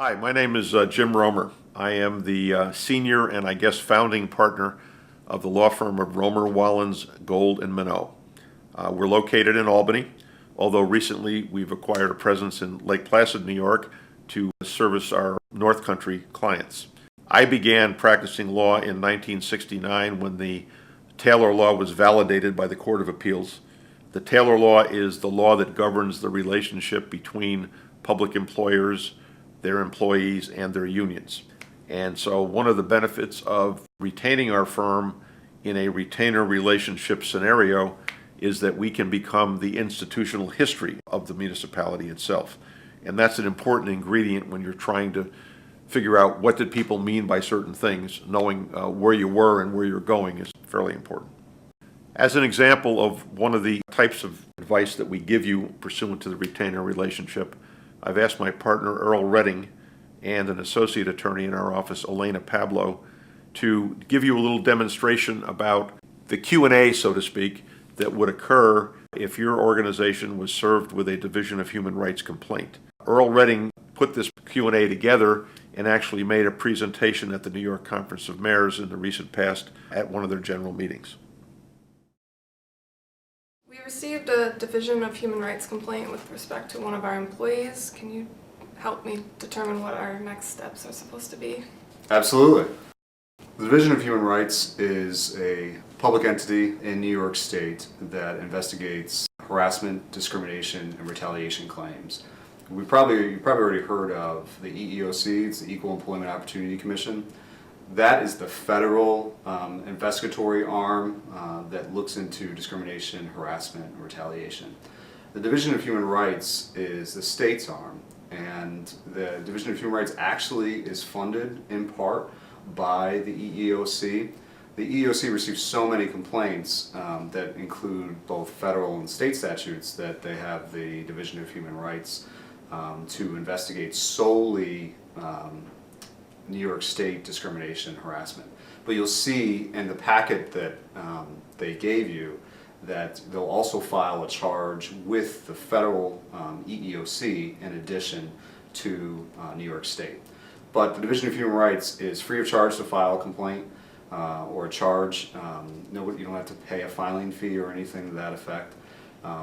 Hi, my name is Jim Romer. I am the senior and I guess founding partner of the law firm of Romer, Wallens, Gold, and Minot. We're located in Albany, although recently we've acquired a presence in Lake Placid, New York to service our North Country clients. I began practicing law in 1969 when the Taylor Law was validated by the Court of Appeals. The Taylor Law is the law that governs the relationship between public employers, their employees, and their unions. And so one of the benefits of retaining our firm in a retainer relationship scenario is that we can become the institutional history of the municipality itself. And that's an important ingredient when you're trying to figure out what did people mean by certain things. Knowing where you were and where you're going is fairly important. As an example of one of the types of advice that we give you pursuant to the retainer relationship, I've asked my partner Earl Redding and an associate attorney in our office, Elena Pablo, to give you a little demonstration about the Q&A, so to speak, that would occur if your organization was served with a Division of Human Rights complaint. Earl Redding put this Q&A together and actually made a presentation at the New York Conference of Mayors in the recent past at one of their general meetings. We received a Division of Human Rights complaint with respect to one of our employees. Can you help me determine what our next steps are supposed to be? Absolutely. The Division of Human Rights is a public entity in New York State that investigates harassment, discrimination, and retaliation claims. You've probably already heard of the EEOC, it's the Equal Employment Opportunity Commission. That is the federal investigatory arm that looks into discrimination, harassment, and retaliation. The Division of Human Rights is the state's arm, and the Division of Human Rights actually is funded in part by the EEOC. The EEOC receives so many complaints that include both federal and state statutes that they have the Division of Human Rights to investigate solely New York State discrimination and harassment. But you'll see in the packet that they gave you that they'll also file a charge with the federal EEOC in addition to New York State. But the Division of Human Rights is free of charge to file a complaint or a charge. No, you don't have to pay a filing fee or anything to that effect.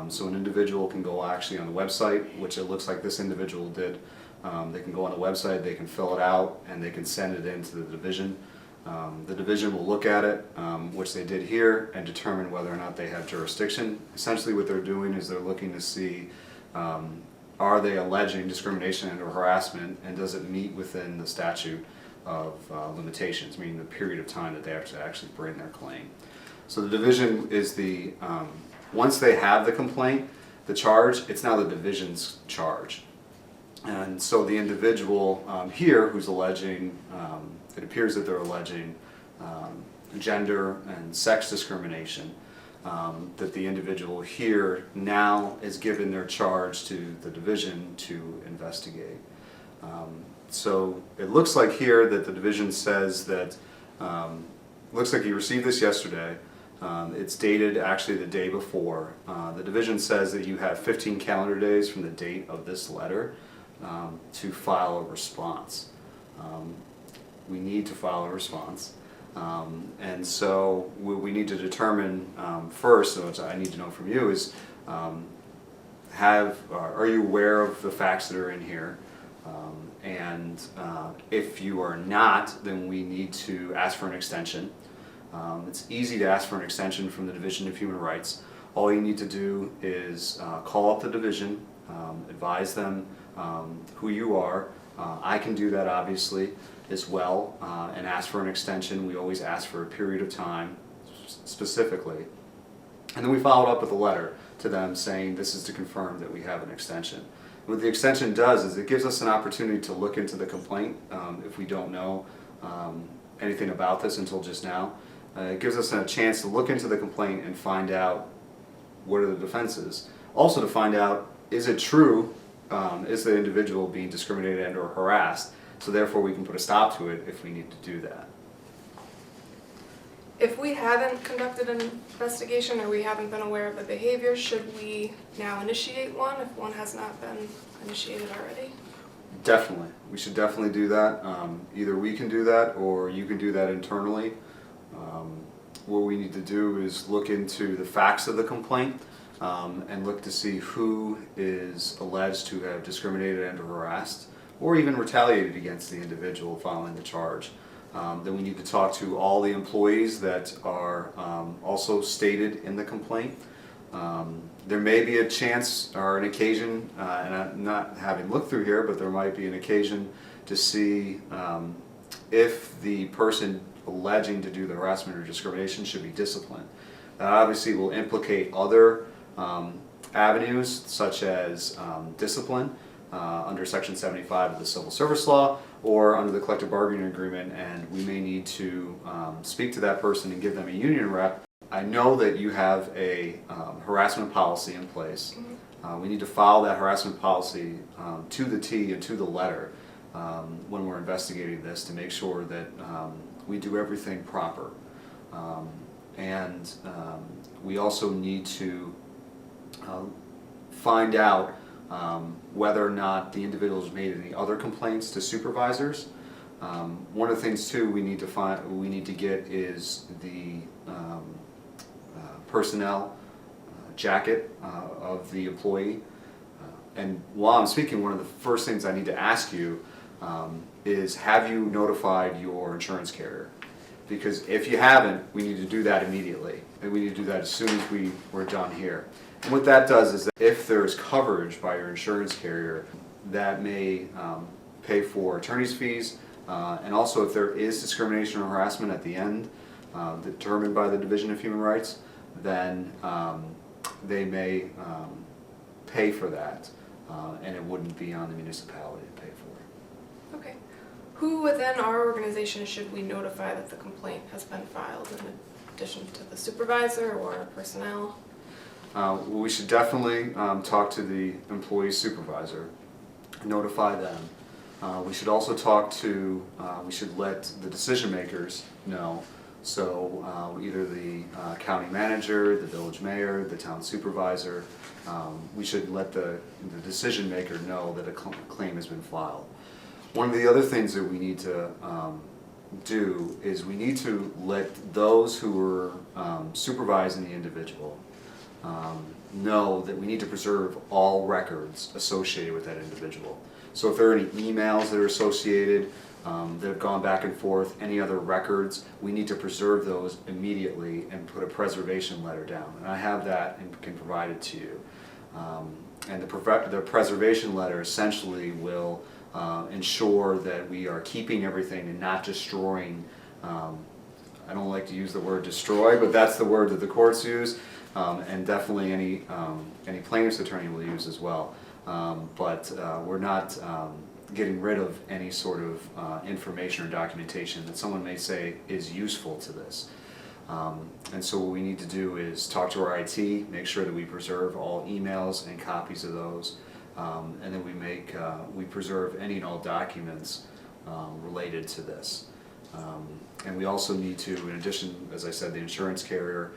So an individual can go actually on the website, which it looks like this individual did. They can go on the website, they can fill it out, and they can send it in to the division. The division will look at it, which they did here, and determine whether or not they have jurisdiction. Essentially what they're doing is they're looking to see are they alleging discrimination and or harassment, and does it meet within the statute of limitations, meaning the period of time that they have to actually bring their claim. So the division is the, once they have the complaint, the charge, it's now the division's charge. And so the individual here who's alleging, it appears that they're alleging gender and sex discrimination, that the individual here now is given their charge to the division to investigate. So it looks like here that the division says that, looks like he received this yesterday. It's dated actually the day before. The division says that you have 15 calendar days from the date of this letter to file a response. We need to file a response. And so what we need to determine first, which I need to know from you, is are you aware of the facts that are in here? And if you are not, then we need to ask for an extension. It's easy to ask for an extension from the Division of Human Rights. All you need to do is call up the division, advise them who you are. I can do that obviously as well, and ask for an extension. We always ask for a period of time specifically. And then we followed up with a letter to them saying this is to confirm that we have an extension. What the extension does is it gives us an opportunity to look into the complaint if we don't know anything about this until just now. It gives us a chance to look into the complaint and find out what are the defenses. Also to find out, is it true, is the individual being discriminated and or harassed, so therefore we can put a stop to it if we need to do that. If we haven't conducted an investigation or we haven't been aware of the behavior, should we now initiate one if one has not been initiated already? Definitely. We should definitely do that. Either we can do that or you can do that internally. What we need to do is look into the facts of the complaint and look to see who is alleged to have discriminated and harassed or even retaliated against the individual filing the charge. Then we need to talk to all the employees that are also stated in the complaint. There may be a chance or an occasion, and I'm not having looked through here, but there might be an occasion to see if the person alleging to do the harassment or discrimination should be disciplined. That obviously will implicate other avenues such as discipline under Section 75 of the Civil Service Law or under the collective bargaining agreement, and we may need to speak to that person and give them a union rep. I know that you have a harassment policy in place. We need to follow that harassment policy to the T and to the letter when we're investigating this to make sure that we do everything proper. And we also need to find out whether or not the individual has made any other complaints to supervisors. One of the things too we need to get is the personnel jacket of the employee. And while I'm speaking, one of the first things I need to ask you is, have you notified your insurance carrier? Because if you haven't, we need to do that immediately. And we need to do that as soon as we're done here. And what that does is that if there's coverage by your insurance carrier, that may pay for attorney's fees, and also if there is discrimination or harassment at the end, determined by the Division of Human Rights, then they may pay for that, and it wouldn't be on the municipality to pay for it. Okay. Who within our organization should we notify that the complaint has been filed in addition to the supervisor or personnel? Well, we should definitely talk to the employee supervisor, notify them. We should also we should let the decision makers know. So either the county manager, the village mayor, the town supervisor, we should let the decision maker know that a claim has been filed. One of the other things that we need to do is we need to let those who are supervising the individual know that we need to preserve all records associated with that individual. So if there are any emails that are associated that have gone back and forth, any other records, we need to preserve those immediately and put a preservation letter down. And I have that and can provide it to you. And the preservation letter essentially will ensure that we are keeping everything and not destroying. I don't like to use the word destroy, but that's the word that the courts use, and definitely any plaintiff's attorney will use as well. But we're not getting rid of any sort of information or documentation that someone may say is useful to this. And so what we need to do is talk to our IT, make sure that we preserve all emails and copies of those, and then we preserve any and all documents related to this. And we also need to, in addition, as I said, the insurance carrier,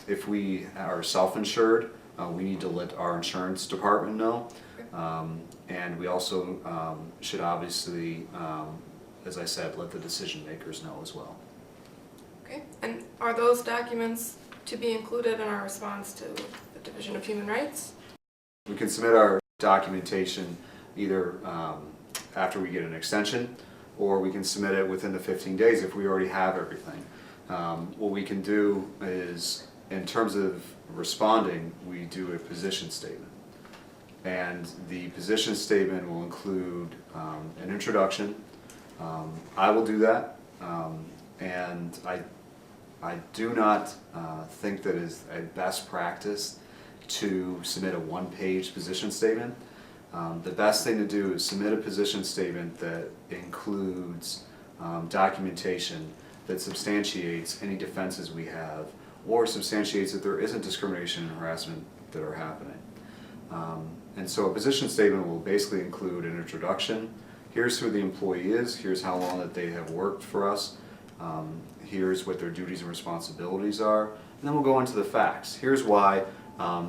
if we are self-insured, we need to let our insurance department know. And we also should obviously, as I said, let the decision makers know as well. Okay. And are those documents to be included in our response to the Division of Human Rights? We can submit our documentation either after we get an extension, or we can submit it within the 15 days if we already have everything. What we can do is, in terms of responding, we do a position statement. And the position statement will include an introduction. I will do that, and I do not think that is a best practice to submit a one-page position statement. The best thing to do is submit a position statement that includes documentation that substantiates any defenses we have, or substantiates that there isn't discrimination and harassment that are happening. And so a position statement will basically include an introduction. Here's who the employee is, here's how long that they have worked for us, here's what their duties and responsibilities are, and then we'll go into the facts. Here's why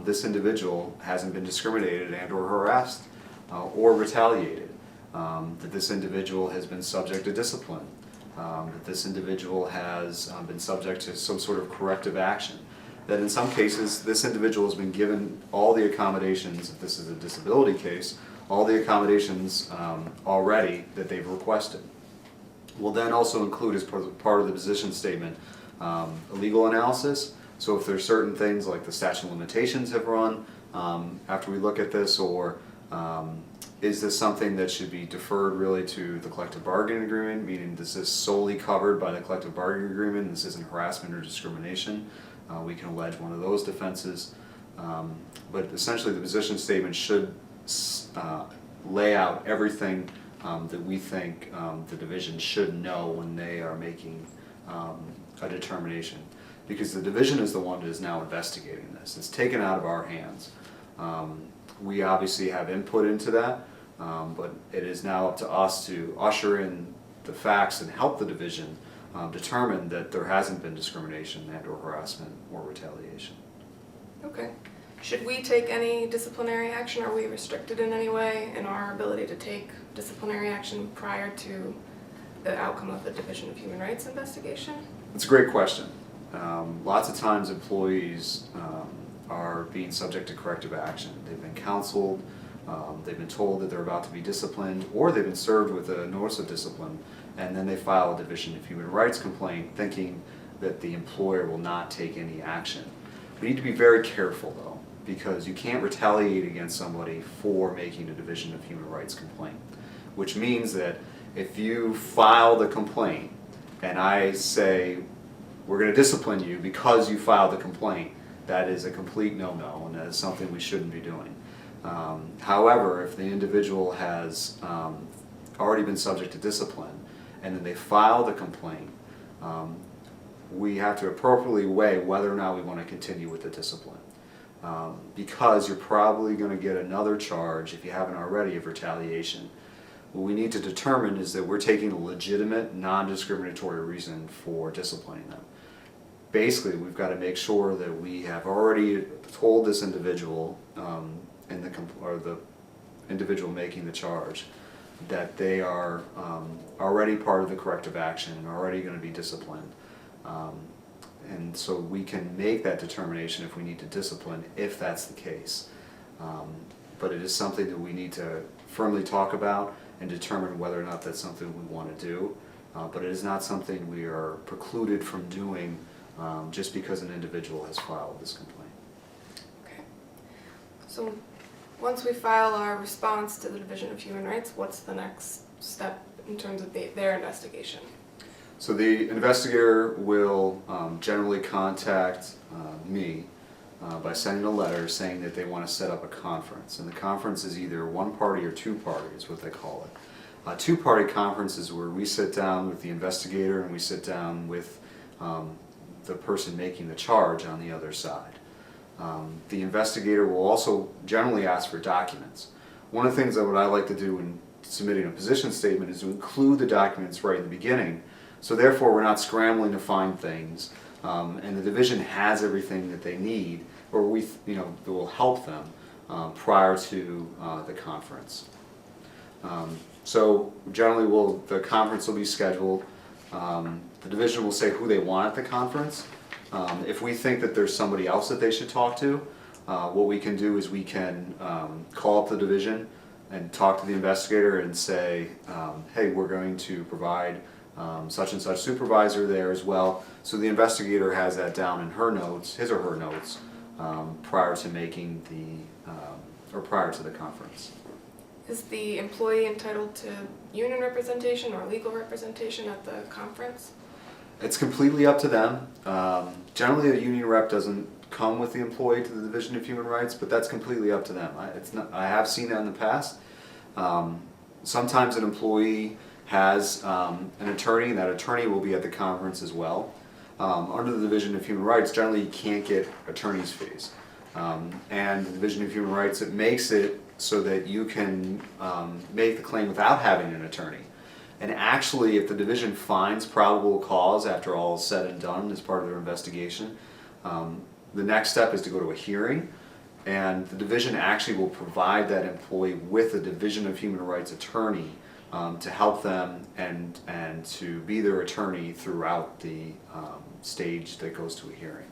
this individual hasn't been discriminated and or harassed or retaliated. that this individual has been subject to discipline, that this individual has been subject to some sort of corrective action, that in some cases this individual has been given all the accommodations, if this is a disability case, all the accommodations already that they've requested. We'll then also include as part of the position statement a legal analysis. So if there's certain things like the statute of limitations have run after we look at this, or is this something that should be deferred really to the collective bargaining agreement, meaning this is solely covered by the collective bargaining agreement, this isn't harassment or discrimination, we can allege one of those defenses. But essentially the position statement should lay out everything that we think the division should know when they are making a determination. Because the division is the one that is now investigating this. It's taken out of our hands. We obviously have input into that, but it is now up to us to usher in the facts and help the division determine that there hasn't been discrimination and or harassment or retaliation. Okay. Should we take any disciplinary action? Are we restricted in any way in our ability to take disciplinary action prior to the outcome of the Division of Human Rights investigation? That's a great question. Lots of times employees are being subject to corrective action. They've been counseled, they've been told that they're about to be disciplined, or they've been served with a notice of discipline, and then they file a Division of Human Rights complaint thinking that the employer will not take any action. We need to be very careful though, because you can't retaliate against somebody for making a Division of Human Rights complaint, which means that if you file the complaint and I say, we're going to discipline you because you filed the complaint, that is a complete no-no, and that is something we shouldn't be doing. However, if the individual has already been subject to discipline and then they file the complaint, we have to appropriately weigh whether or not we want to continue with the discipline. Because you're probably going to get another charge, if you haven't already, of retaliation. What we need to determine is that we're taking a legitimate, non-discriminatory reason for disciplining them. Basically, we've got to make sure that we have already told this individual, or the individual making the charge, that they are already part of the corrective action and already going to be disciplined. And so we can make that determination if we need to discipline, if that's the case. But it is something that we need to firmly talk about and determine whether or not that's something we want to do. But it is not something we are precluded from doing just because an individual has filed this complaint. Okay. So once we file our response to the Division of Human Rights, what's the next step in terms of their investigation? So the investigator will generally contact me by sending a letter saying that they want to set up a conference. And the conference is either one party or two party is what they call it. A two-party conference is where we sit down with the investigator and we sit down with the person making the charge on the other side. The investigator will also generally ask for documents. One of the things that what I like to do in submitting a position statement is to include the documents right in the beginning, so therefore we're not scrambling to find things, and the division has everything that they need, or that will help them prior to the conference. So generally the conference will be scheduled. The division will say who they want at the conference. If we think that there's somebody else that they should talk to, what we can do is we can call up the division and talk to the investigator and say, hey, we're going to provide such and such supervisor there as well. So the investigator has that down in her notes, his or her notes, prior to making or prior to the conference. Is the employee entitled to union representation or legal representation at the conference? It's completely up to them. Generally, a union rep doesn't come with the employee to the Division of Human Rights, but that's completely up to them. I have seen that in the past. Sometimes an employee has an attorney, and that attorney will be at the conference as well. Under the Division of Human Rights, generally you can't get attorney's fees. And the Division of Human Rights, it makes it so that you can make the claim without having an attorney. And actually, if the division finds probable cause after all is said and done as part of their investigation, the next step is to go to a hearing. and the division actually will provide that employee with a Division of Human Rights attorney to help them and to be their attorney throughout the stage that goes to a hearing.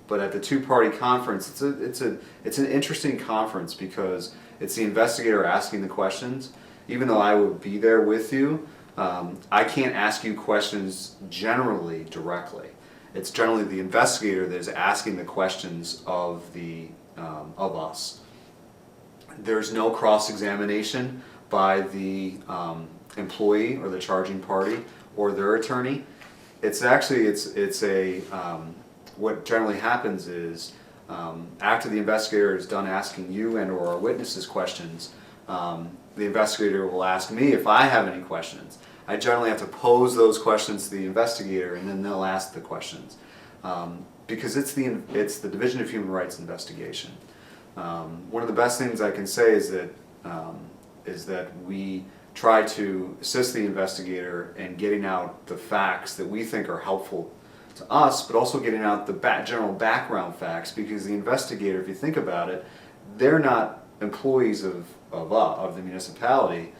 But at the two-party conference, it's an interesting conference because it's the investigator asking the questions. Even though I would be there with you, I can't ask you questions generally directly. It's generally the investigator that is asking the questions of us. There's no cross-examination by the employee or the charging party or their attorney. It's actually what generally happens is after the investigator is done asking you and or our witnesses questions, the investigator will ask me if I have any questions. I generally have to pose those questions to the investigator, and then they'll ask the questions because it's the Division of Human Rights investigation. One of the best things I can say is that we try to assist the investigator in getting out the facts that we think are helpful to us, but also getting out the general background facts, because the investigator, if you think about it, they're not employees of the municipality,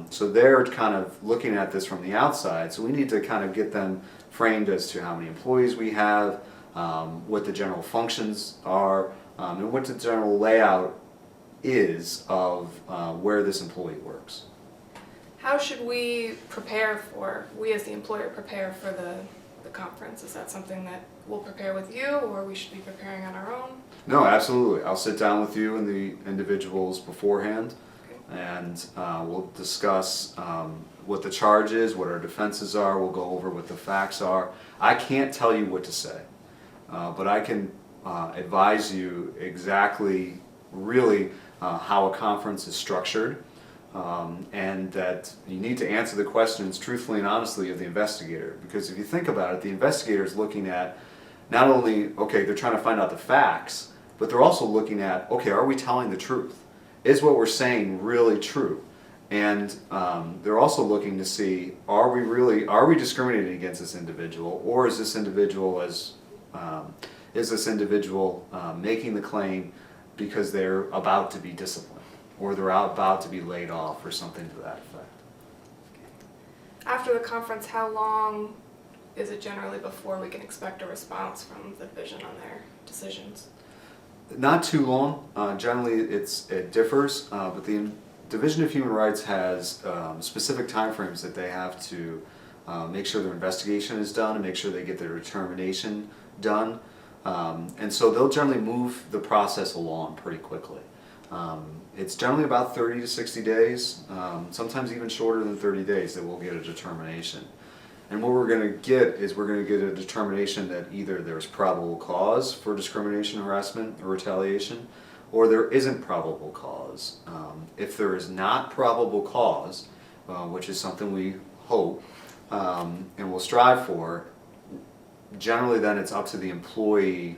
so they're kind of looking at this from the outside. So we need to kind of get them framed as to how many employees we have, what the general functions are, and what the general layout is of where this employee works. How should we as the employer prepare for the conference? Is that something that we'll prepare with you, or we should be preparing on our own? No, absolutely. I'll sit down with you and the individuals beforehand, and we'll discuss what the charge is, what our defenses are. We'll go over what the facts are. I can't tell you what to say, but I can advise you exactly, really, how a conference is structured, and that you need to answer the questions truthfully and honestly of the investigator. Because if you think about it, the investigator is looking at not only, okay, they're trying to find out the facts, but they're also looking at, okay, are we telling the truth? Is what we're saying really true? And they're also looking to see, are we discriminating against this individual, or is this individual making the claim because they're about to be disciplined, or they're about to be laid off, or something to that effect. After the conference, how long is it generally before we can expect a response from the division on their decisions? Not too long. Generally, it differs, but the Division of Human Rights has specific timeframes that they have to make sure their investigation is done and make sure they get their determination done. And so they'll generally move the process along pretty quickly. It's generally about 30 to 60 days, sometimes even shorter than 30 days that we'll get a determination. And what we're going to get is we're going to get a determination that either there's probable cause for discrimination, harassment, or retaliation, or there isn't probable cause. If there is not probable cause, which is something we hope and will strive for, generally then it's up to the employee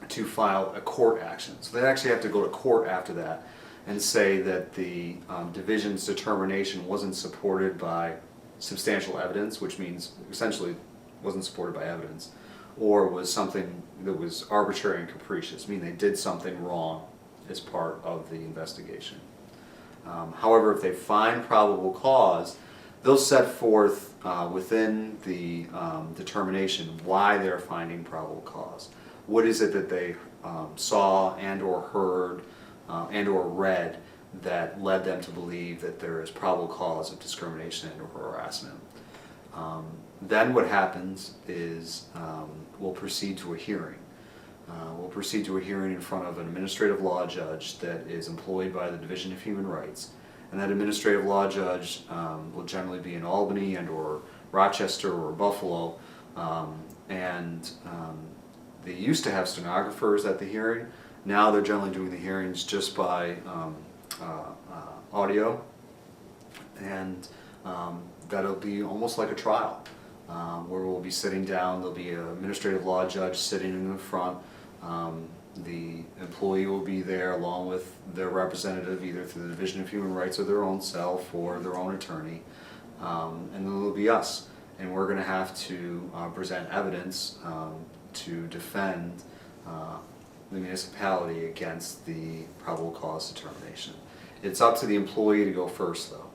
to file a court action. So they actually have to go to court after that and say that the division's determination wasn't supported by substantial evidence, which means essentially wasn't supported by evidence, or was something that was arbitrary and capricious, meaning they did something wrong as part of the investigation. However, if they find probable cause, they'll set forth within the determination why they're finding probable cause. What is it that they saw and or heard and or read that led them to believe that there is probable cause of discrimination and or harassment. Then what happens is we'll proceed to a hearing. We'll proceed to a hearing in front of an administrative law judge that is employed by the Division of Human Rights. And that administrative law judge will generally be in Albany and or Rochester or Buffalo. They used to have stenographers at the hearing. Now they're generally doing the hearings just by audio, and that'll be almost like a trial, where we'll be sitting down. There'll be an administrative law judge sitting in the front. The employee will be there along with their representative, either through the Division of Human Rights or their own self or their own attorney, and then it'll be us, and we're going to have to present evidence to defend the municipality against the probable cause determination. It's up to the employee to go first, though.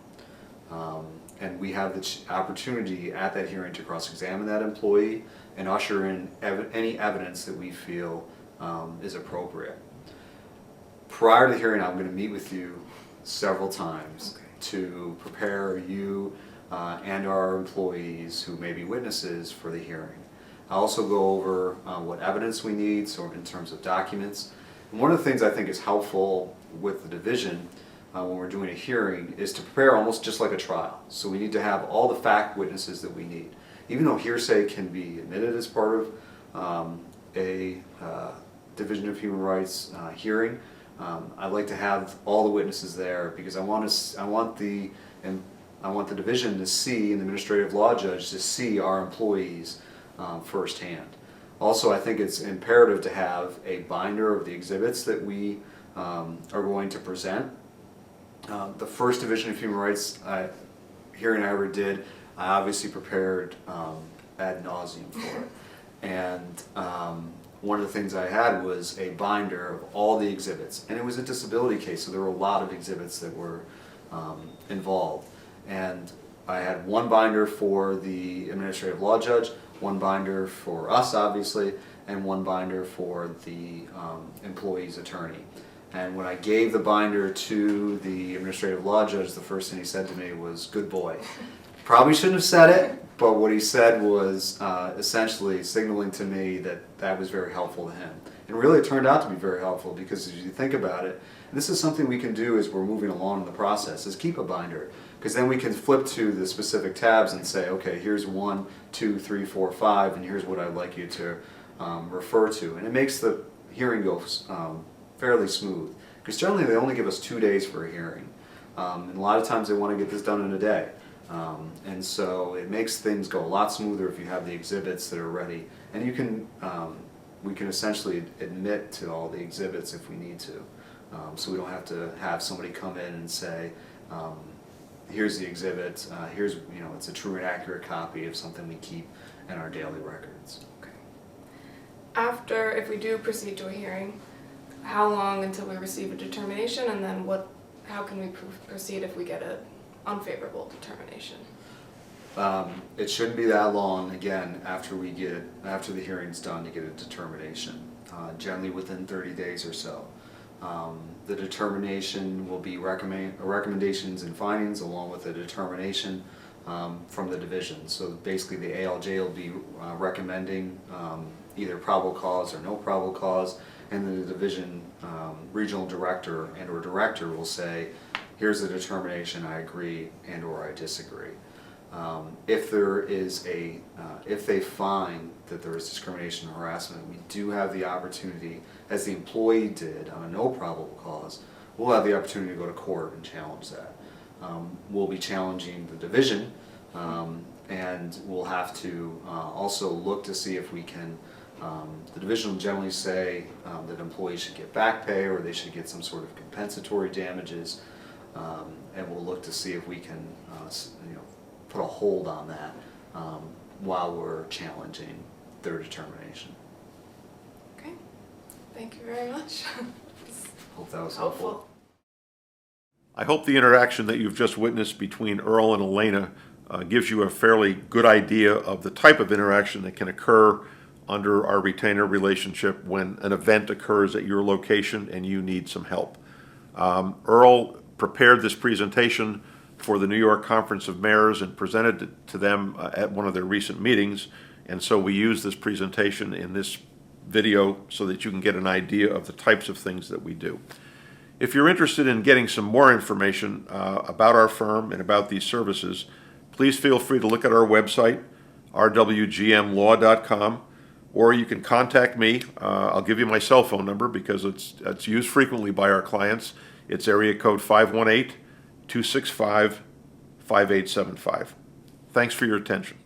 And we have the opportunity at that hearing to cross-examine that employee and usher in any evidence that we feel is appropriate. Prior to the hearing, I'm going to meet with you several times to prepare you and our employees who may be witnesses for the hearing. I also go over what evidence we need, so in terms of documents. And one of the things I think is helpful with the division when we're doing a hearing is to prepare almost just like a trial. So we need to have all the fact witnesses that we need. Even though hearsay can be admitted as part of a Division of Human Rights hearing, I'd like to have all the witnesses there because I want the division to see, and the administrative law judge to see our employees firsthand. Also, I think it's imperative to have a binder of the exhibits that we are going to present. The first Division of Human Rights hearing I ever did, I obviously prepared ad nauseum for it. And one of the things I had was a binder of all the exhibits. And it was a disability case, so there were a lot of exhibits that were involved. And I had one binder for the administrative law judge, one binder for us, obviously, and one binder for the employee's attorney. And when I gave the binder to the administrative law judge, the first thing he said to me was, "Good boy." Probably shouldn't have said it, but what he said was essentially signaling to me that that was very helpful to him. And really it turned out to be very helpful because as you think about it, and this is something we can do as we're moving along in the process, is keep a binder. Because then we can flip to the specific tabs and say, okay, here's 1, 2, 3, 4, 5, and here's what I'd like you to refer to. And it makes the hearing go fairly smooth. Because generally they only give us 2 days for a hearing. And a lot of times they want to get this done in a day. And so it makes things go a lot smoother if you have the exhibits that are ready. And you can, we can essentially admit to all the exhibits if we need to. So we don't have to have somebody come in and say, here's the exhibit, here's, it's a true and accurate copy of something we keep in our daily records. Okay. After, if we do proceed to a hearing, how long until we receive a determination, and then how can we proceed if we get an unfavorable determination? It shouldn't be that long, again, after the hearing's done to get a determination, generally within 30 days or so. The determination will be recommendations and findings along with a determination from the division. So basically the ALJ will be recommending either probable cause or no probable cause, and then the division regional director and or director will say, here's the determination, I agree and or I disagree. If they find that there is discrimination or harassment, we do have the opportunity, as the employee did on a no probable cause, we'll have the opportunity to go to court and challenge that. We'll be challenging the division, and we'll have to also look to see if we can, the division will generally say that employees should get back pay or they should get some sort of compensatory damages, and we'll look to see if we can put a hold on that while we're challenging their determination. Okay, thank you very much. Hope that was helpful. I hope the interaction that you've just witnessed between Earl and Elena gives you a fairly good idea of the type of interaction that can occur under our retainer relationship when an event occurs at your location and you need some help. Earl prepared this presentation for the New York Conference of Mayors and presented it to them at one of their recent meetings, and so we use this presentation in this video so that you can get an idea of the types of things that we do. If you're interested in getting some more information about our firm and about these services, please feel free to look at our website, rwgmlaw.com, or you can contact me. I'll give you my cell phone number because it's used frequently by our clients. It's area code 518-265-5875. Thanks for your attention.